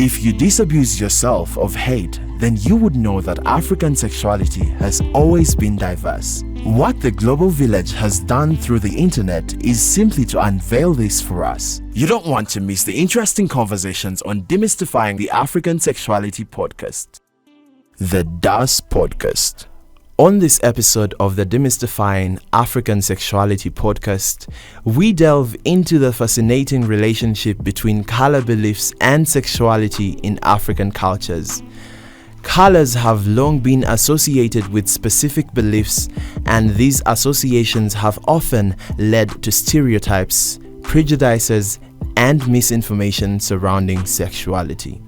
If you disabuse yourself of hate, then you would know that African sexuality has always been diverse. What the global village has done through the internet is simply to unveil this for us. You don't want to miss the interesting conversations on Demystifying the African Sexuality Podcast. The DAS Podcast. On this episode of the Demystifying African Sexuality Podcast, we delve into the fascinating relationship between color beliefs and sexuality in African cultures. Colors have long been associated with specific beliefs, and these associations have often led to stereotypes, prejudices, and misinformation surrounding sexuality.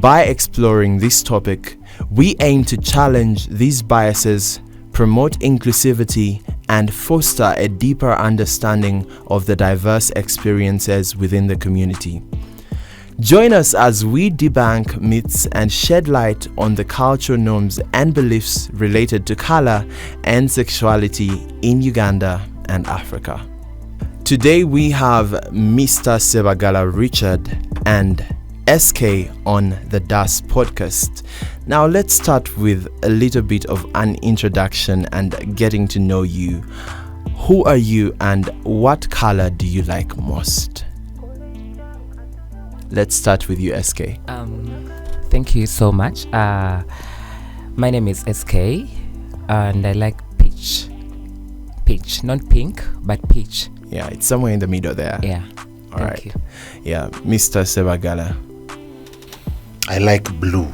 By exploring this topic, we aim to challenge these biases, promote inclusivity, and foster a deeper understanding of the diverse experiences within the community. Join us as we debunk myths and shed light on the cultural norms and beliefs related to color and sexuality in Uganda and Africa. Today we have Mr. Sebagala Richard and SK on the DAS Podcast. Now let's start with a little bit of an introduction and getting to know you. Who are you and what color do you like most? Let's start with you, SK. Thank you so much. My name is SK and I like peach. Peach, not pink, but peach. Yeah, it's somewhere in the middle there. Yeah. All right. Thank you. Yeah, Mr. Sebagala. I like blue.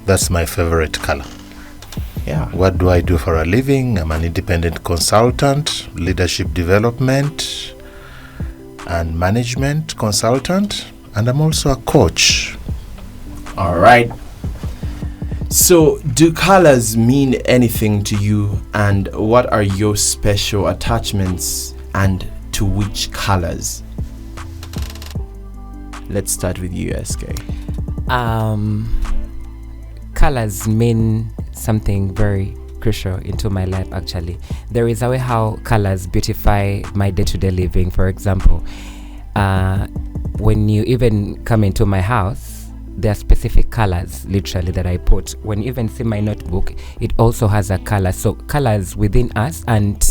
That's my favorite color. Yeah. What do I do for a living? I'm an independent consultant, leadership development and management consultant, and I'm also a coach. All right. So, do colors mean anything to you, and what are your special attachments and to which colors? Let's start with you, SK. Colors mean something very crucial into my life, actually. There is a way how colors beautify my day-to-day living. For example, when you even come into my house, there are specific colors literally that I put. When you even see my notebook, it also has a color. So colors within us and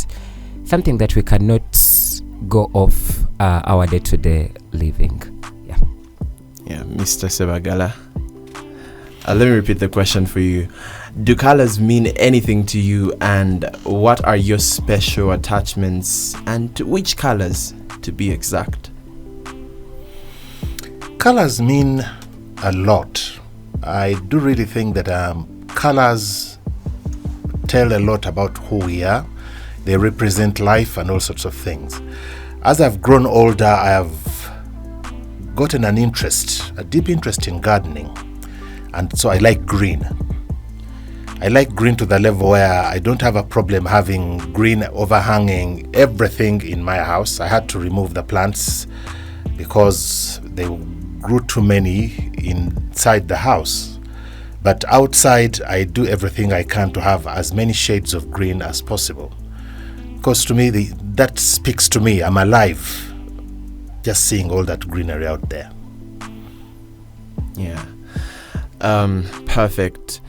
something that we cannot go off our day-to-day living. Yeah, Mr. Sebagala. Let me repeat the question for you. Do colors mean anything to you, and what are your special attachments, and to which colors, to be exact? Colors mean a lot. I do really think that colors tell a lot about who we are. They represent life and all sorts of things. As I've grown older, I have gotten a deep interest in gardening, and so I like green. I like green to the level where I don't have a problem having green overhanging everything in my house. I had to remove the plants because they grew too many inside the house. But outside, I do everything I can to have as many shades of green as possible. Because to me, that speaks to me. I'm alive just seeing all that greenery out there. Yeah. Perfect.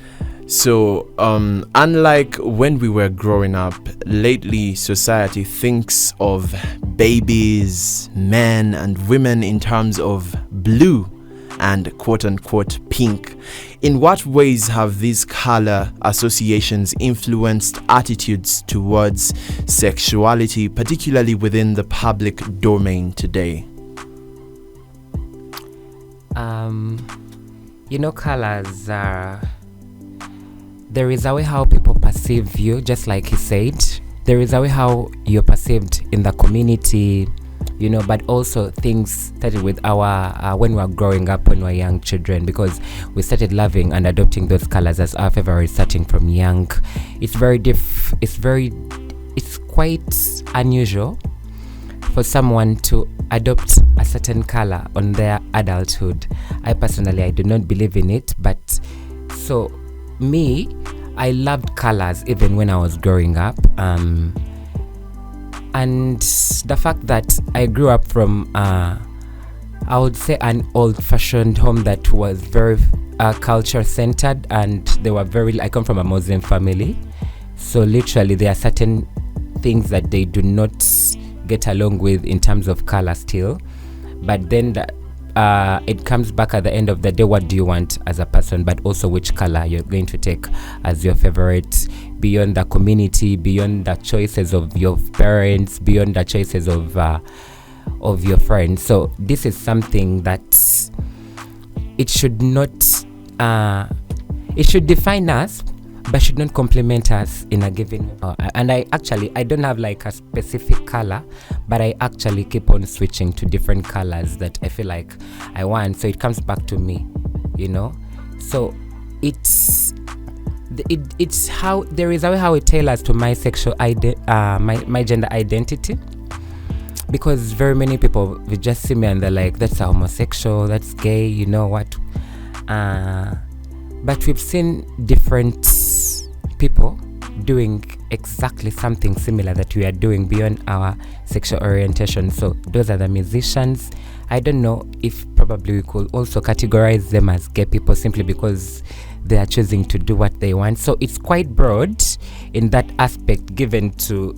So, unlike when we were growing up, lately society thinks of babies, men, and women in terms of blue and quote-unquote pink. In what ways have these color associations influenced attitudes towards sexuality, particularly within the public domain today? Colors are... There is a way how people perceive you, just like he said. There is a way how you're perceived in the community, but also things started with our when we were growing up, when we were young children, because we started loving and adopting those colors as our favorite starting from young. It's quite unusual for someone to adopt a certain color on their adulthood. I do not believe in it, but so me, I loved colors even when I was growing up. And the fact that I grew up from a I would say an old-fashioned home that was very culture-centered, and they were very. I come from a Muslim family, so literally there are certain things that they do not get along with in terms of color still. But then it comes back at the end of the day, what do you want as a person, but also which color you're going to take as your favorite, beyond the community, beyond the choices of your parents, beyond the choices of your friends. So this is something that it should not it should define us, but should not complement us in a given and I don't have like a specific color, but I actually keep on switching to different colors that I feel like I want, so it comes back to me, so it's how there is a way how it tailors to my sexual my gender identity, because very many people will just see me and they're like, that's a homosexual, that's gay, you know what, but we've seen different people doing exactly something similar that we are doing beyond our sexual orientation. So those are the musicians. I don't know if probably we could also categorize them as gay people simply because they are choosing to do what they want. So it's quite broad in that aspect given to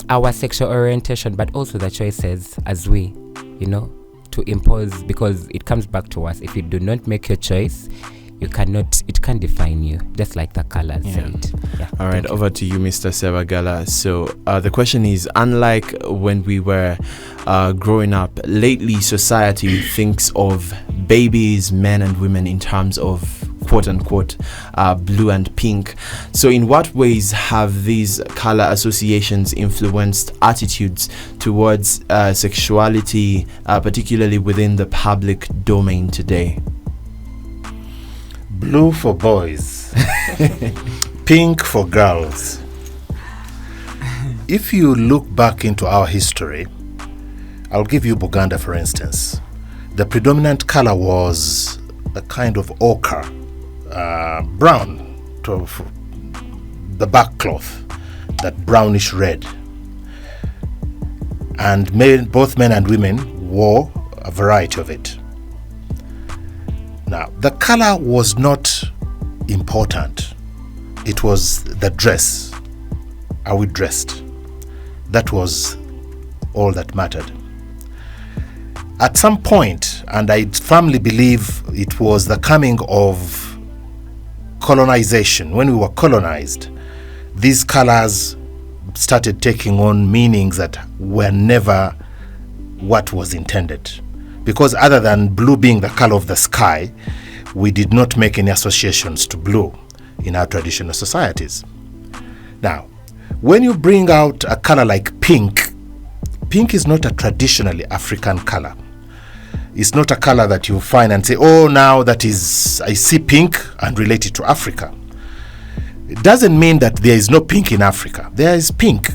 our sexual orientation, but also the choices as we, to impose, because it comes back to us. If you do not make your choice, it can't define you, just like the colors said. Yeah, all right, over to you, Mr. Sevagala. So the question is, unlike when we were growing up, lately society thinks of babies, men and women in terms of quote unquote blue and pink. So in what ways have these color associations influenced attitudes towards sexuality, particularly within the public domain today? Blue for boys, pink for girls. If you look back into our history, I'll give you Buganda for instance. The predominant color was a kind of ochre, brown to the back cloth, that brownish red. And both men and women wore a variety of it. Now, the color was not important. It was the dress. Are we dressed? That was all that mattered. At some point, and I firmly believe it was the coming of colonization, when we were colonized, these colors started taking on meanings that were never what was intended. Because other than blue being the color of the sky, we did not make any associations to blue in our traditional societies. Now, when you bring out a color like pink, pink is not a traditionally African color. It's not a color that you find and say, oh, now that is, I see pink and relate it to Africa. It doesn't mean that there is no pink in Africa. There is pink.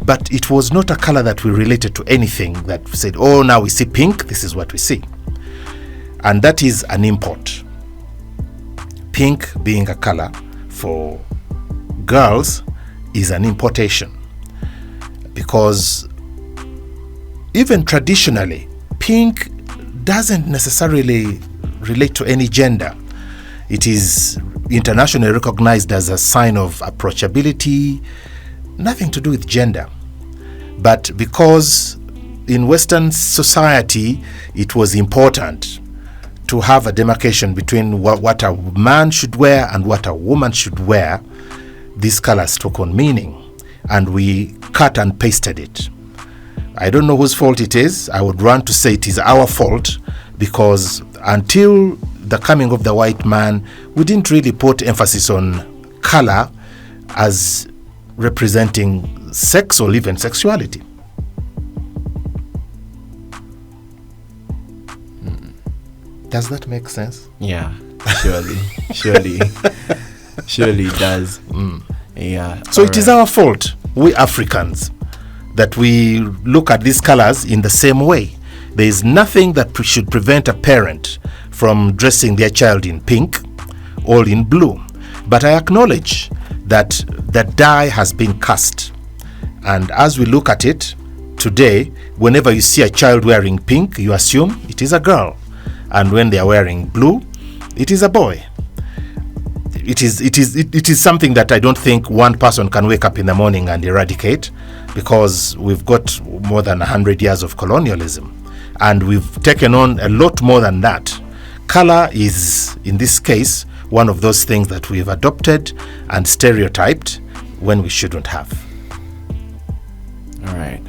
But it was not a color that we related to anything that said, oh, now we see pink, this is what we see. And that is an import. Pink being a color for girls is an importation. Because even traditionally, pink doesn't necessarily relate to any gender. It is internationally recognized as a sign of approachability, nothing to do with gender. But because in Western society it was important to have a demarcation between what a man should wear and what a woman should wear, these colors took on meaning and we cut and pasted it. I don't know whose fault it is. I would want to say it is our fault, because until the coming of the white man, we didn't really put emphasis on color as representing sex or even sexuality. Does that make sense? Yeah, surely it does. Yeah. So it is our fault, we Africans, that we look at these colors in the same way. There is nothing that should prevent a parent from dressing their child in pink or in blue. But I acknowledge that the die has been cast. And as we look at it, today, whenever you see a child wearing pink, you assume it is a girl. And when they are wearing blue, it is a boy. It is something that I don't think one person can wake up in the morning and eradicate, because we've got more than 100 years of colonialism. And we've taken on a lot more than that. Color is, in this case, one of those things that we've adopted and stereotyped when we shouldn't have. All right.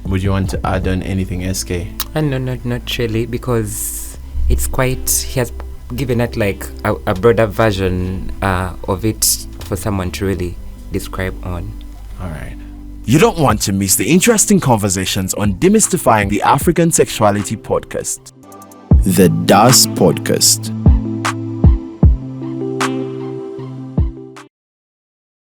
Would you want to add on anything, SK? No, not really, because it's quite, he has given it like a broader version of it for someone to really describe on. All right. You don't want to miss the interesting conversations on Demystifying the African Sexuality Podcast. The DAS Podcast.